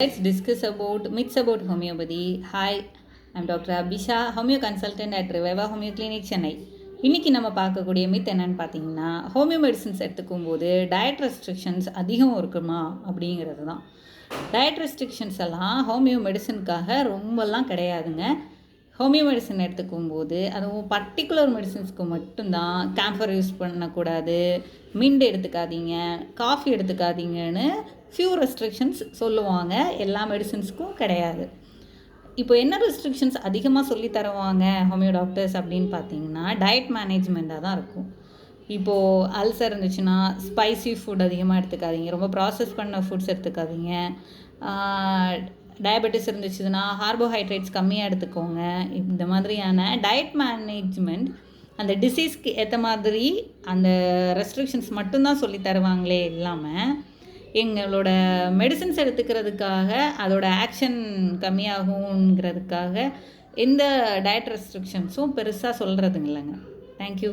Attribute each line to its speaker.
Speaker 1: Let's discuss about myths about homeopathy. Hi, I'm Dr. Abhisha, homeo consultant at Reviva Homeo Clinic, Chennai. இன்றைக்கி நம்ம பார்க்கக்கூடிய myth என்னென்னு பார்த்தீங்கன்னா, homeo medicines எடுத்துக்கும் போது டயட் ரெஸ்ட்ரிக்ஷன்ஸ் அதிகம் இருக்குமா அப்படிங்கிறது தான். டயட் ரெஸ்ட்ரிக்ஷன்ஸ் எல்லாம் ஹோமியோ மெடிசனுக்காக ரொம்பலாம் கிடையாதுங்க. ஹோமியோ மெடிசன் எடுத்துக்கும் போது அதுவும் பர்டிகுலர் மெடிசன்ஸ்க்கு மட்டும்தான் கேம்ஃபர் யூஸ் பண்ணக்கூடாது, மின்ட் எடுத்துக்காதீங்க, காஃபி எடுத்துக்காதீங்கன்னு ஃபியூ ரெஸ்ட்ரிக்ஷன்ஸ் சொல்லுவாங்க. எல்லா மெடிசன்ஸ்க்கும் கிடையாது. இப்போ என்ன ரெஸ்ட்ரிக்ஷன்ஸ் அதிகமாக சொல்லி தருவாங்க ஹோமியோ டாக்டர்ஸ் அப்படின்னு பார்த்தீங்கன்னா, டயட் மேனேஜ்மெண்ட்டாக தான் இருக்கும். இப்போது அல்சர் இருந்துச்சுன்னா ஸ்பைசி ஃபுட் அதிகமாக எடுத்துக்காதீங்க, ரொம்ப ப்ராசஸ் பண்ண ஃபுட்ஸ் எடுத்துக்காதீங்க. டயபெட்டிஸ் இருந்துச்சுன்னா கார்போஹைட்ரேட்ஸ் கம்மியாக எடுத்துக்கோங்க. இந்த மாதிரியான டயட் மேனேஜ்மெண்ட் அந்த டிசீஸ்க்கு ஏற்ற மாதிரி அந்த ரெஸ்ட்ரிக்ஷன்ஸ் மட்டும்தான் சொல்லி தருவாங்களே இல்லாமல், எங்களோட மெடிசன்ஸ் எடுத்துக்கிறதுக்காக அதோட ஆக்ஷன் கம்மியாகுங்கிறதுக்காக எந்த டயட் ரெஸ்ட்ரிக்ஷன்ஸும் பெருசாக சொல்கிறதுங்க இல்லைங்க. தேங்க்யூ.